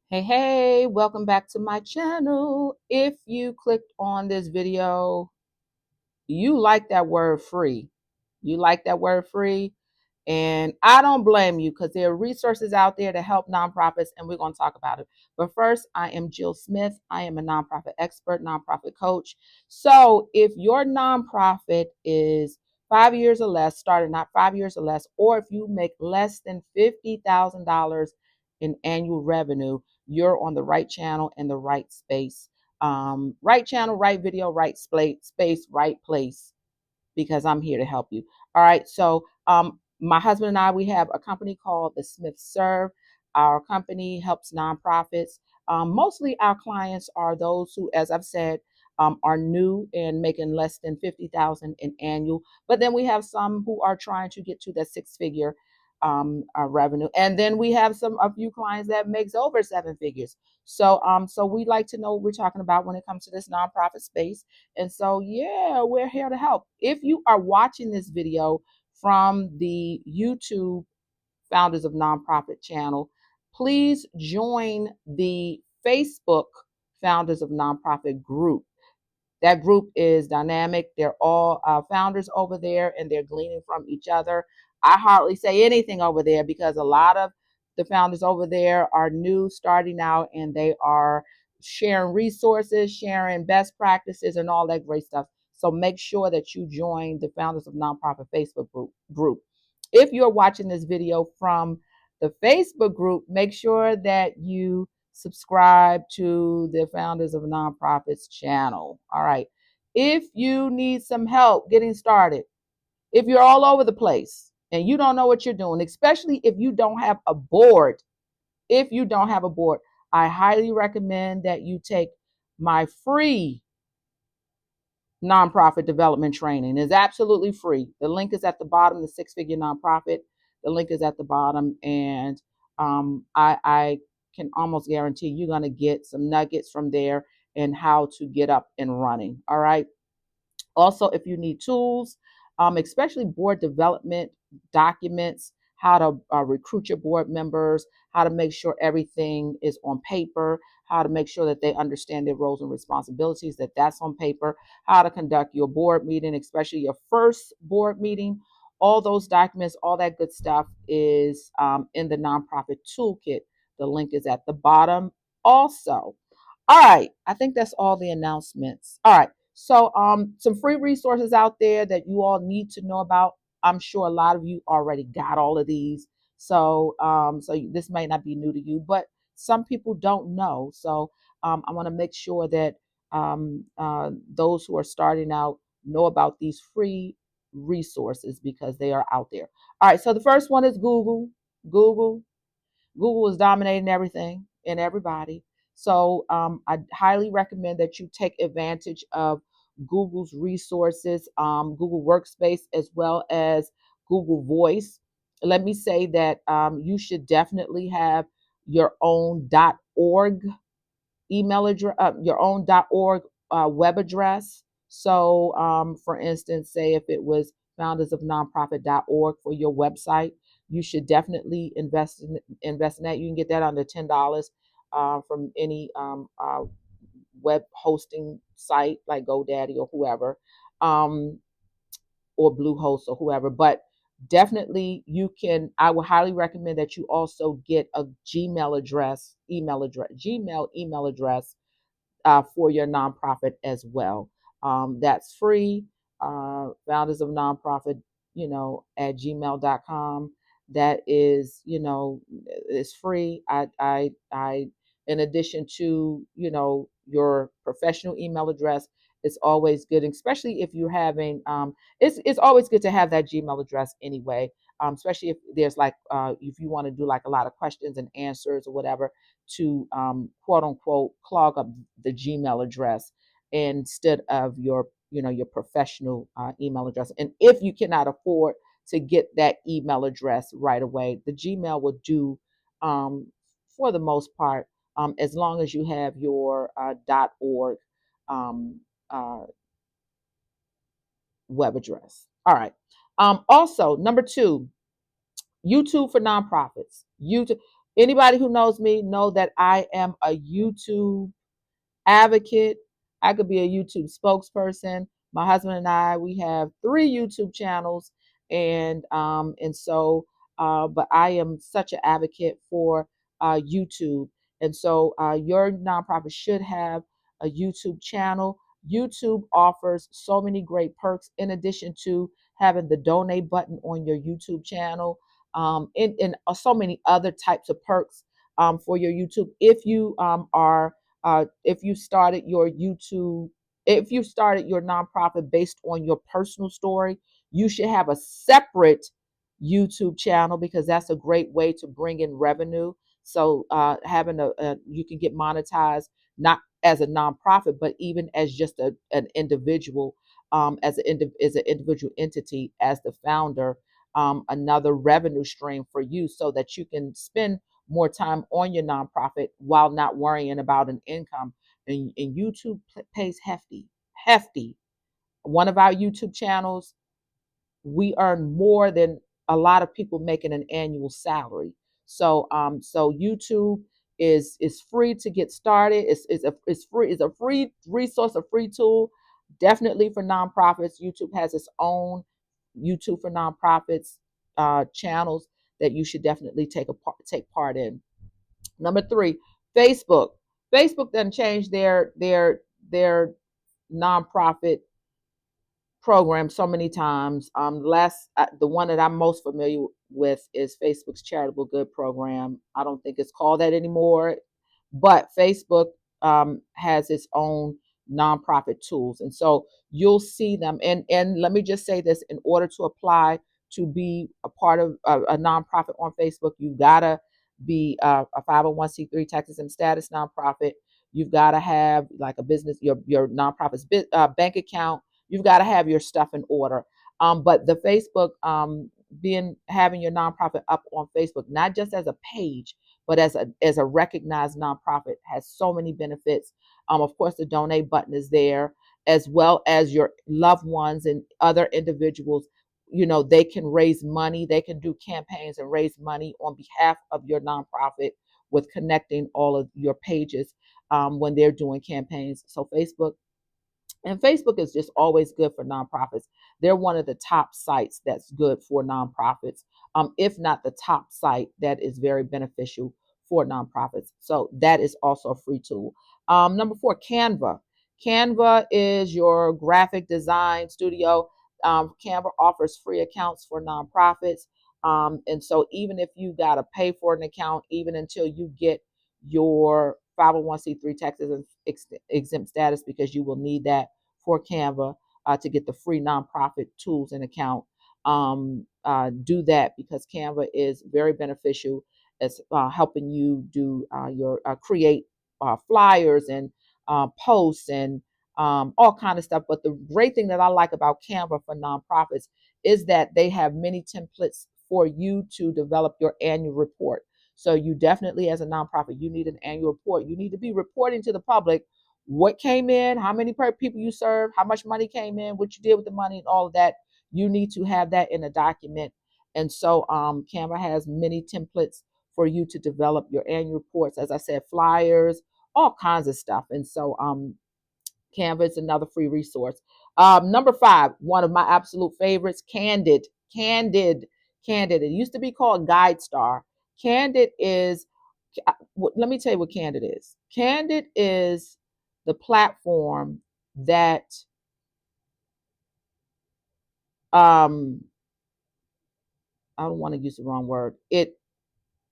Hey, welcome back to my channel. If you clicked on this video, you like that word free. You like that word free. And I don't blame you because there are resources out there to help nonprofits, and we're going to talk about it. But first, I am Jill Smith. I am a nonprofit expert, nonprofit coach. So if your nonprofit is 5 years or less, started not 5 years or less, or if you make less than $50,000 in annual revenue, you're on the right channel and the right space. Right channel, right video, right space, right place, because I'm here to help you. All right. So my husband and I, we have a company called the Smith Serve. Our company helps nonprofits. Mostly our clients are those who, as I've said, are new and making less than 50,000 in annual. But then we have some who are trying to get to that six-figure revenue, and then we have a few clients that makes over seven figures. So we like to know what we're talking about when it comes to this nonprofit space. And so, yeah, we're here to help. If you are watching this video from the YouTube Founders of Nonprofit channel, please join the Facebook Founders of Nonprofit group. That group is dynamic. They're all founders over there, and they're gleaning from each other. I hardly say anything over there because a lot of the founders over there are new, starting out, and they are sharing resources, sharing best practices, and all that great stuff. So make sure that you join the Founders of Nonprofit Facebook group. If you're watching this video from the Facebook group, make sure that you subscribe to the Founders of Nonprofits channel. All right. If you need some help getting started, if you're all over the place and you don't know what you're doing, especially if you don't have a board, I highly recommend that you take my free nonprofit development training. It's absolutely free. The link is at the bottom. The Six Figure Nonprofit. The link is at the bottom, and I can almost guarantee you're going to get some nuggets from there and how to get up and running. All right. Also, if you need tools, especially board development documents, how to recruit your board members, how to make sure everything is on paper, how to make sure that they understand their roles and responsibilities, that's on paper, how to conduct your board meeting, especially your first board meeting. All those documents, all that good stuff is in the nonprofit toolkit. The link is at the bottom also. All right, I think that's all the announcements. All right. So some free resources out there that you all need to know about. I'm sure a lot of you already got all of these. So this may not be new to you, but some people don't know. So I want to make sure that those who are starting out know about these free resources because they are out there. All right, so the first one is Google. Google. Google is dominating everything and everybody. So I highly recommend that you take advantage of Google's resources, Google Workspace, as well as Google Voice. Let me say that you should definitely have your own .org email address, your own .org web address. So, for instance, say if it was foundersofnonprofit.org for your website, you should definitely invest in that. You can get that under $10 from any web hosting site like GoDaddy or whoever. Or Bluehost or whoever. But definitely you can, I would highly recommend that you also get a Gmail email address for your nonprofit as well. That's free. Founders of Nonprofit, at gmail.com. That is, is free. In addition to, your professional email address, it's always good, especially if you're having, it's always good to have that Gmail address anyway. Especially if there's like, if you want to do like a lot of questions and answers or whatever, to quote unquote clog up the Gmail address instead of your professional email address. And if you cannot afford to get that email address right away, the Gmail will do for the most part, as long as you have your .org um, uh, web address. All right. Also, number two, YouTube for nonprofits. YouTube. Anybody who knows me know that I am a YouTube advocate. I could be a YouTube spokesperson. My husband and I, we have 3 YouTube channels, but I am such an advocate for YouTube, and so your nonprofit should have a YouTube channel. YouTube offers so many great perks in addition to having the donate button on your YouTube channel, and so many other types of perks for your YouTube. If you started your YouTube, if you started your nonprofit based on your personal story, you should have a separate YouTube channel because that's a great way to bring in revenue. So having you can get monetized not as a nonprofit, but even as just an individual, as an individual entity, as the founder, another revenue stream for you, so that you can spend more time on your nonprofit while not worrying about an income. And YouTube pays hefty, hefty. One of our YouTube channels, we earn more than a lot of people making an annual salary. So YouTube is free to get started. It's a free resource, a free tool, definitely for nonprofits. YouTube has its own YouTube for nonprofits channels that you should definitely take part in. Number 3, Facebook. Facebook done changed their nonprofit program so many times. The one that I'm most familiar with is Facebook's Charitable Good program. I don't think it's called that anymore, but Facebook has its own nonprofit tools, and so you'll see them. And let me just say this: in order to apply to be a part of a nonprofit on Facebook, you've got to be a 501c3 tax exempt status nonprofit. You've got to have like a business, your nonprofit's bank account. You've got to have your stuff in order. But the Facebook, having your nonprofit up on Facebook, not just as a page, but as a recognized nonprofit, has so many benefits. Of course, the donate button is there, as well as your loved ones and other individuals. They can raise money. They can do campaigns and raise money on behalf of your nonprofit with connecting all of your pages when they're doing campaigns. So Facebook is just always good for nonprofits. They're one of the top sites that's good for nonprofits, if not the top site that is very beneficial for nonprofits. So that is also a free tool. Number 4, Canva. Canva is your graphic design studio. Canva offers free accounts for nonprofits. And so even if you got to pay for an account, even until you get your 501c3 taxes exempt status, because you will need that for Canva to get the free nonprofit tools and account. Do that, because Canva is very beneficial as helping you do your create flyers and posts and all kind of stuff. But the great thing that I like about Canva for nonprofits is that they have many templates for you to develop your annual report. So you definitely, as a nonprofit, you need an annual report. You need to be reporting to the public what came in, how many people you served, how much money came in, what you did with the money, and all of that. You need to have that in a document. And so Canva has many templates for you to develop your annual reports. As I said, flyers, all kinds of stuff. And so Canva is another free resource. Number 5, one of my absolute favorites, Candid. Candid. Candid. It used to be called GuideStar. Candid is, let me tell you what Candid is. Candid is the platform that I don't want to use the wrong word. It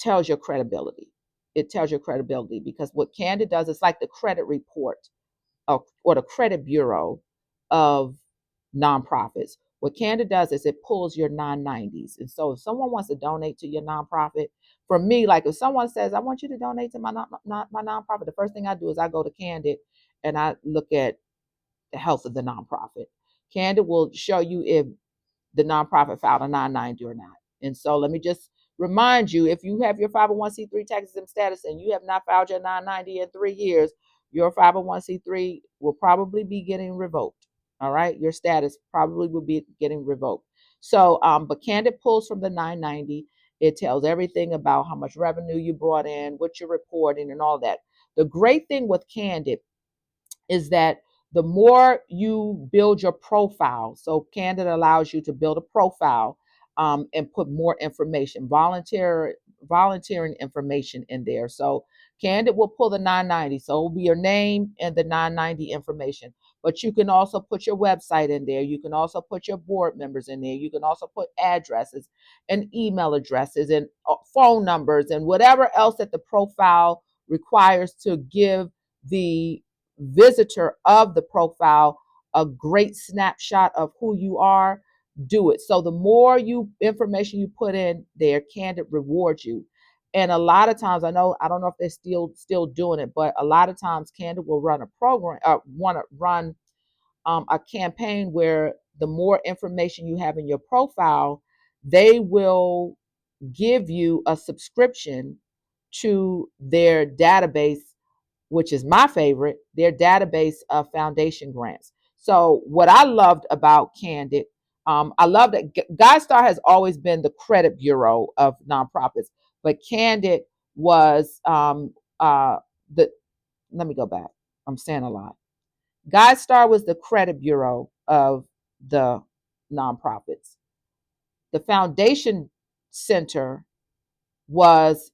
tells your credibility. It tells your credibility, because what Candid does is like the credit report or the credit bureau of nonprofits. What Candid does is it pulls your 990s. And so if someone wants to donate to your nonprofit, for me, like if someone says, I want you to donate to my nonprofit, the first thing I do is I go to Candid and I look at the health of the nonprofit. Candid will show you if the nonprofit filed a 990 or not. And so let me just remind you, if you have your 501c3 tax exempt status and you have not filed your 990 in 3 years, your 501c3 will probably be getting revoked. All right, your status probably will be getting revoked. So, but Candid pulls from the 990. It tells everything about how much revenue you brought in, what you're reporting, and all that. The great thing with Candid is that the more you build your profile, so Candid allows you to build a profile and put more information, volunteering information in there. So Candid will pull the 990, so it will be your name and the 990 information. But you can also put your website in there. You can also put your board members in there. You can also put addresses and email addresses and phone numbers and whatever else that the profile requires to give the visitor of the profile a great snapshot of who you are. Do it. So the more you information you put in there, Candid rewards you. And a lot of times, I don't know if they're still doing it, but a lot of times Candid will run a program, want to run a campaign where the more information you have in your profile, they will give you a subscription to their database, which is my favorite, their database of foundation grants. So what I loved about Candid, I love that GuideStar has always been the credit bureau of nonprofits, but Candid was the. Let me go back. I'm saying a lot. GuideStar was the credit bureau of the nonprofits. The foundation center was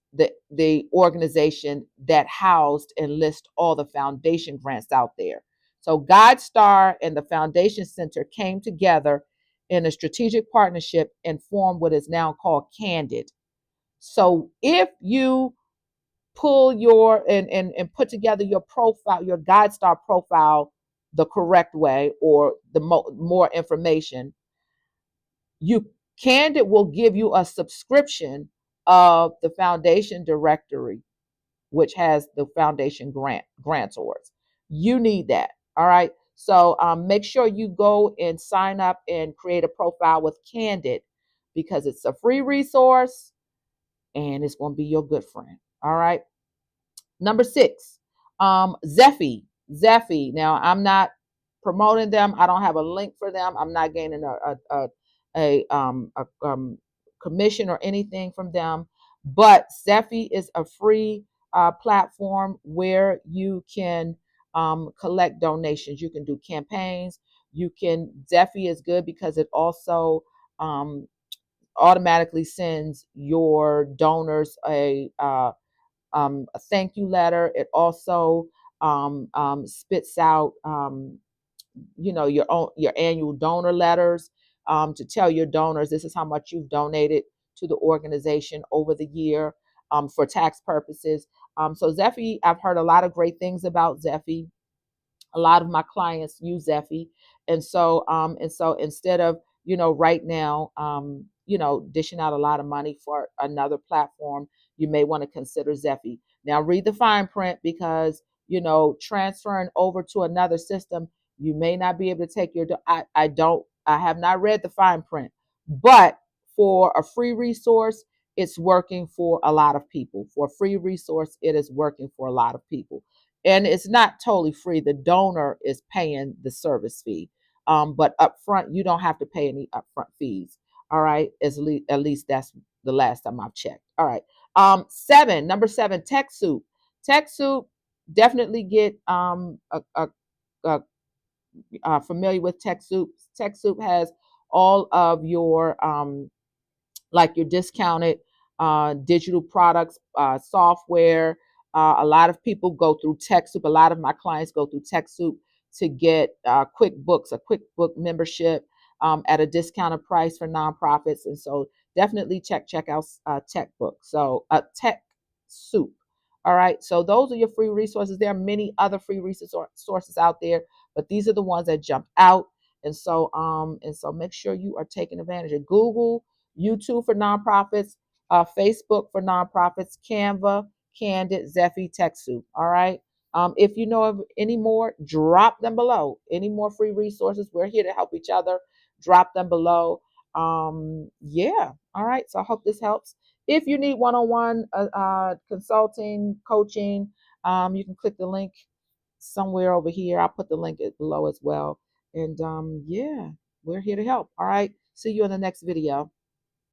the organization that housed and list all the foundation grants out there. So GuideStar and the Foundation Center came together in a strategic partnership and formed what is now called Candid. So if you pull your and put together your profile, your GuideStar profile the correct way, or the more information, you Candid will give you a subscription of the foundation directory, which has the foundation grantors. You need that. All right. So make sure you go and sign up and create a profile with Candid, because it's a free resource and it's going to be your good friend. All right. Number 6, Zeffy. Zeffy. Now, I'm not promoting them. I don't have a link for them. I'm not gaining a commission or anything from them. But Zeffy is a free platform where you can collect donations. You can do campaigns. Zeffy is good because it also automatically sends your donors a thank you letter. It also spits out, your annual donor letters to tell your donors this is how much you've donated to the organization over the year for tax purposes. So Zeffy, I've heard a lot of great things about Zeffy. A lot of my clients use Zeffy, and so instead of right now dishing out a lot of money for another platform, you may want to consider Zeffy. Now read the fine print, because transferring over to another system, you may not be able to take your. I have not read the fine print, but for a free resource, it's working for a lot of people. For a free resource, it is working for a lot of people, and it's not totally free. The donor is paying the service fee, but upfront you don't have to pay any upfront fees. All right, at least that's the last time I've checked. All right, number 7, TechSoup. TechSoup, definitely get familiar with TechSoup. TechSoup has all of your like your discounted digital products, software. A lot of people go through TechSoup. A lot of my clients go through TechSoup to get QuickBooks, a QuickBook membership at a discounted price for nonprofits. And so definitely check out TechBook. So TechSoup. All right. So those are your free resources. There are many other free resources out there, but these are the ones that jumped out. And so make sure you are taking advantage of Google, YouTube for nonprofits, Facebook for nonprofits, Canva, Candid, Zeffy, TechSoup. All right. If you know of any more, drop them below. Any more free resources, we're here to help each other. Drop them below. Yeah. All right. So I hope this helps. If you need one-on-one consulting, coaching, you can click the link somewhere over here. I'll put the link below as well. And yeah, we're here to help. All right. See you in the next video.